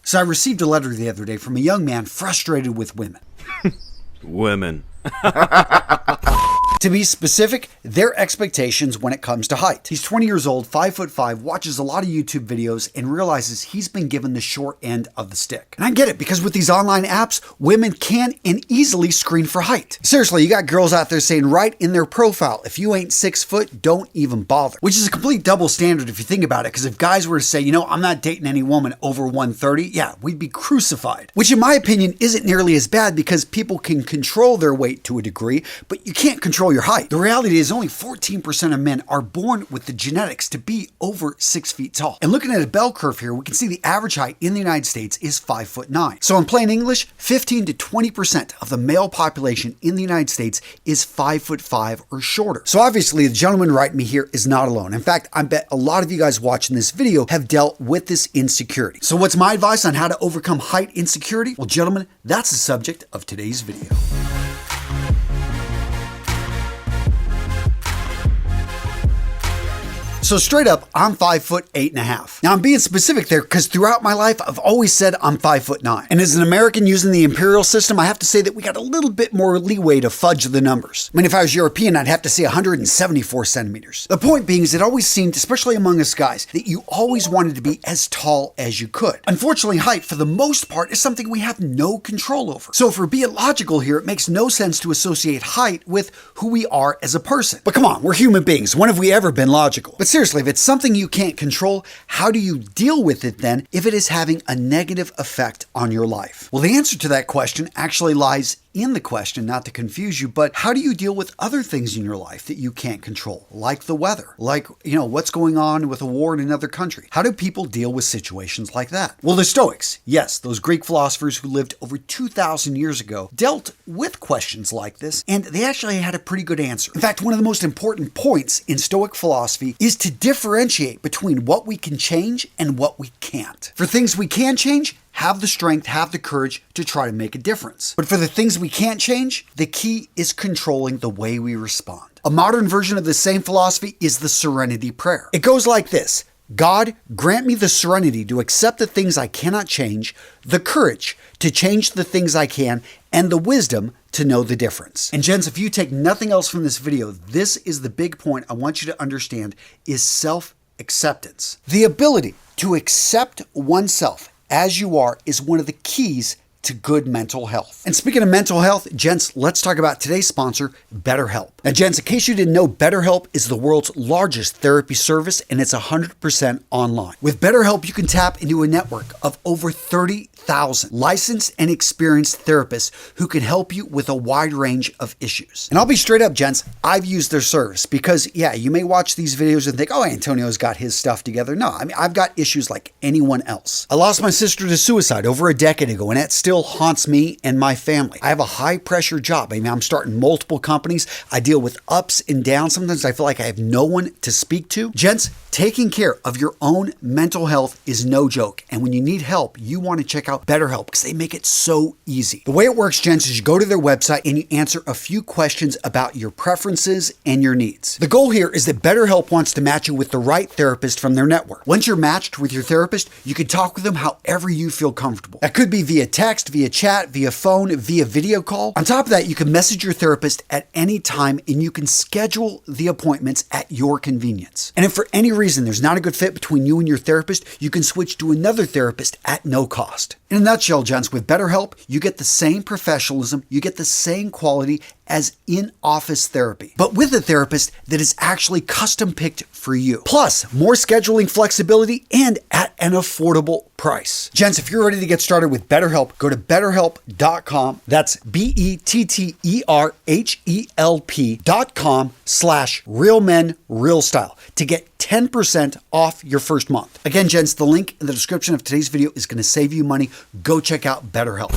So I received a letter the other day from a young man frustrated with women. Women. To be specific, their expectations when it comes to height. He's 20 years old, 5'5", watches a lot of YouTube videos, and realizes he's been given the short end of the stick. And I get it, because with these online apps, women can and easily screen for height. Seriously, you got girls out there saying right in their profile, if you ain't 6 foot, don't even bother. Which is a complete double standard if you think about it, because if guys were to say, I'm not dating any woman over 130, yeah, we'd be crucified. Which in my opinion isn't nearly as bad, because people can control their weight to a degree, but you can't control your height. The reality is only 14% of men are born with the genetics to be over 6 feet tall. And looking at a bell curve here, we can see the average height in the United States is 5'9". So in plain English, 15 to 20% of the male population in the United States is 5'5" or shorter. So obviously the gentleman writing me here is not alone. In fact, I bet a lot of you guys watching this video have dealt with this insecurity. So what's my advice on how to overcome height insecurity? Well, gentlemen, that's the subject of today's video. So straight up, I'm 5'8.5". Now I'm being specific there because throughout my life, I've always said I'm 5'9". And as an American using the imperial system, I have to say that we got a little bit more leeway to fudge the numbers. I mean, if I was European, I'd have to say 174 centimeters. The point being is it always seemed, especially among us guys, that you always wanted to be as tall as you could. Unfortunately, height, for the most part, is something we have no control over. So if we're being logical here, it makes no sense to associate height with who we are as a person. But come on, we're human beings. When have we ever been logical? But seriously, if it's something you can't control, how do you deal with it then if it is having a negative effect on your life? Well, the answer to that question actually lies in the question, not to confuse you, but how do you deal with other things in your life that you can't control, like the weather, like, what's going on with a war in another country? How do people deal with situations like that? Well, the Stoics, yes, those Greek philosophers who lived over 2,000 years ago, dealt with questions like this, and they actually had a pretty good answer. In fact, one of the most important points in Stoic philosophy is to differentiate between what we can change and what we can't. For things we can change, have the strength, have the courage to try to make a difference. But for the things we can't change, the key is controlling the way we respond. A modern version of the same philosophy is the serenity prayer. It goes like this: God, grant me the serenity to accept the things I cannot change, the courage to change the things I can, and the wisdom to know the difference. And gents, if you take nothing else from this video, this is the big point I want you to understand, is self-acceptance. The ability to accept oneself as you are is one of the keys to good mental health. And speaking of mental health, gents, let's talk about today's sponsor, BetterHelp. Now, gents, in case you didn't know, BetterHelp is the world's largest therapy service, and it's 100% online. With BetterHelp, you can tap into a network of over 30,000 licensed and experienced therapists who can help you with a wide range of issues. And I'll be straight up, gents, I've used their service because, yeah, you may watch these videos and think, oh, Antonio's got his stuff together. No, I mean, I've got issues like anyone else. I lost my sister to suicide over a decade ago, and that still haunts me and my family. I have a high pressure job. I mean, I'm starting multiple companies. I deal with ups and downs. Sometimes I feel like I have no one to speak to. Gents, taking care of your own mental health is no joke. And when you need help, you want to check out BetterHelp because they make it so easy. The way it works, gents, is you go to their website and you answer a few questions about your preferences and your needs. The goal here is that BetterHelp wants to match you with the right therapist from their network. Once you're matched with your therapist, you can talk with them however you feel comfortable. That could be via text, via chat, via phone, via video call. On top of that, you can message your therapist at any time and you can schedule the appointments at your convenience. And if for any reason there's not a good fit between you and your therapist, you can switch to another therapist at no cost. In a nutshell, gents, with BetterHelp, you get the same professionalism, you get the same quality as in-office therapy, but with a therapist that is actually custom picked for you. Plus, more scheduling flexibility and at an affordable price. Gents, if you're ready to get started with BetterHelp, go to betterhelp.com. That's BetterHelp.com/realmenrealstyle to get 10% off your first month. Again, gents, the link in the description of today's video is going to save you money. Go check out BetterHelp.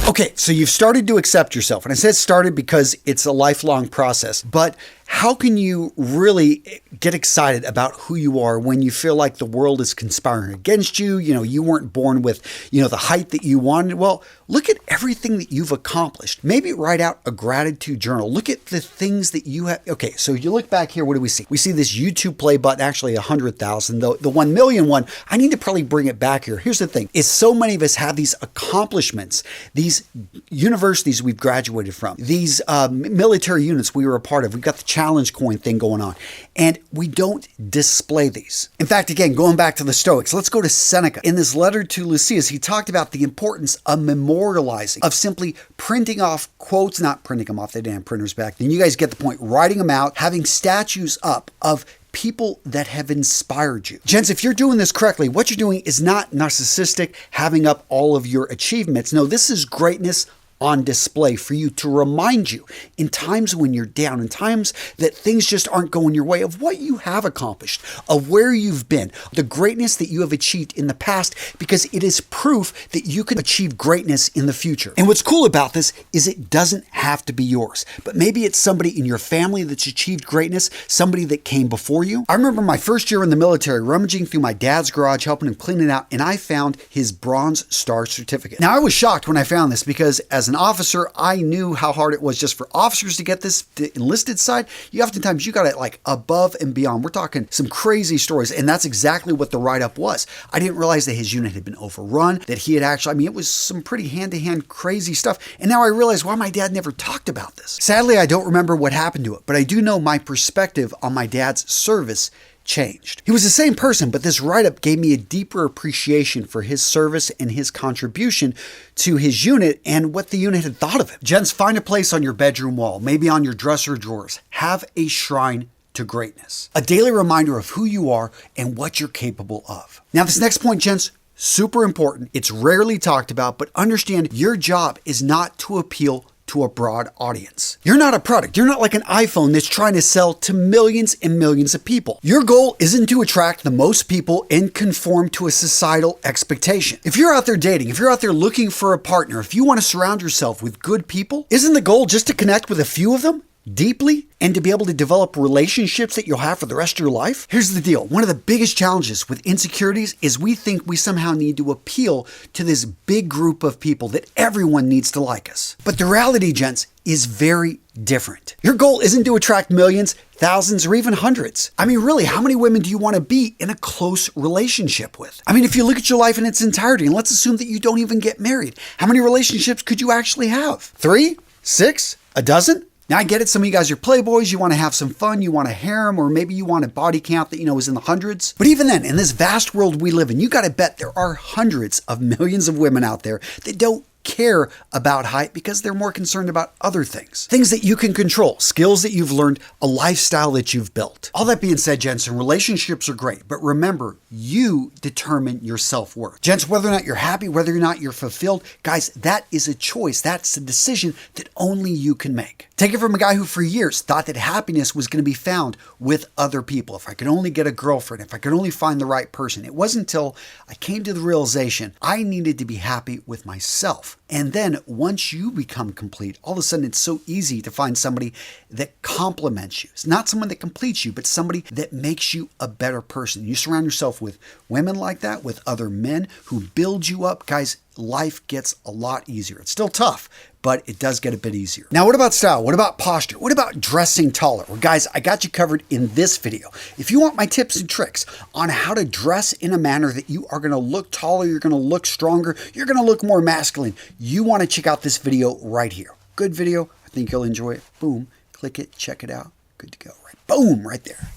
Okay, so you've started to accept yourself. And I said started because it's a lifelong process. But how can you really get excited about who you are when you feel like the world is conspiring against you? You know, you weren't born with, the height that you wanted. Well, look at everything that you've accomplished. Maybe write out a gratitude journal. Look at the things that you have. Okay, so you look back here, what do we see? We see this YouTube play button, actually 100,000. The 1 million one, I need to probably bring it back here. Here's the thing, is so many of us have these accomplishments, these universities we've graduated from, these military units we were a part of. We've got the challenge coin thing going on, and we don't display these. In fact, again, going back to the Stoics, let's go to Seneca. In this letter to Lucius, he talked about the importance of memorializing, of simply printing off quotes, not printing them off the damn printers back then. You guys get the point. Writing them out, having statues up of people that have inspired you. Gents, if you're doing this correctly, what you're doing is not narcissistic, having up all of your achievements. No, this is greatness on display for you to remind you in times when you're down, in times that things just aren't going your way, of what you have accomplished, of where you've been, the greatness that you have achieved in the past, because it is proof that you can achieve greatness in the future. And what's cool about this is it doesn't have to be yours, but maybe it's somebody in your family that's achieved greatness, somebody that came before you. I remember my first year in the military, rummaging through my dad's garage, helping him clean it out, and I found his Bronze Star certificate. Now, I was shocked when I found this because as an officer, I knew how hard it was just for officers to get this. The enlisted side, oftentimes you got it like above and beyond. We're talking some crazy stories, and that's exactly what the write-up was. I didn't realize that his unit had been overrun, that he had actually, it was some pretty hand-to-hand crazy stuff. And now I realize why my dad never talked about this. Sadly, I don't remember what happened to it, but I do know my perspective on my dad's service changed. He was the same person, but this write-up gave me a deeper appreciation for his service and his contribution to his unit and what the unit had thought of him. Gents, find a place on your bedroom wall, maybe on your dresser drawers. Have a shrine to greatness. A daily reminder of who you are and what you're capable of. Now, this next point, gents, super important. It's rarely talked about, but understand your job is not to appeal to a broad audience. You're not a product. You're not like an iPhone that's trying to sell to millions and millions of people. Your goal isn't to attract the most people and conform to a societal expectation. If you're out there dating, if you're out there looking for a partner, if you want to surround yourself with good people, isn't the goal just to connect with a few of them deeply and to be able to develop relationships that you'll have for the rest of your life? Here's the deal. One of the biggest challenges with insecurities is we think we somehow need to appeal to this big group of people, that everyone needs to like us. But the reality, gents, is very different. Your goal isn't to attract millions, thousands, or even hundreds. Really, how many women do you want to be in a close relationship with? If you look at your life in its entirety, and let's assume that you don't even get married, how many relationships could you actually have? 3? 6? A dozen? Now, I get it. Some of you guys are playboys. You want to have some fun. You want a harem, or maybe you want a body count that, is in the hundreds. But even then, in this vast world we live in, you got to bet there are hundreds of millions of women out there that don't care about height because they're more concerned about other things. Things that you can control, skills that you've learned, a lifestyle that you've built. All that being said, gents, relationships are great, but remember, you determine your self-worth. Gents, whether or not you're happy, whether or not you're fulfilled, guys, that is a choice. That's a decision that only you can make. Take it from a guy who for years thought that happiness was going to be found with other people. If I could only get a girlfriend, if I could only find the right person. It wasn't until I came to the realization I needed to be happy with myself. And then once you become complete, all of a sudden it's so easy to find somebody that complements you. It's not someone that completes you, but somebody that makes you a better person. You surround yourself with women like that, with other men who build you up. Guys, life gets a lot easier. It's still tough, but it does get a bit easier. Now, what about style? What about posture? What about dressing taller? Well, guys, I got you covered in this video. If you want my tips and tricks on how to dress in a manner that you are going to look taller, you're going to look stronger, you're going to look more masculine, you want to check out this video right here. Good video. I think you'll enjoy it. Boom. Click it. Check it out. Good to go. Right. Boom. Right there.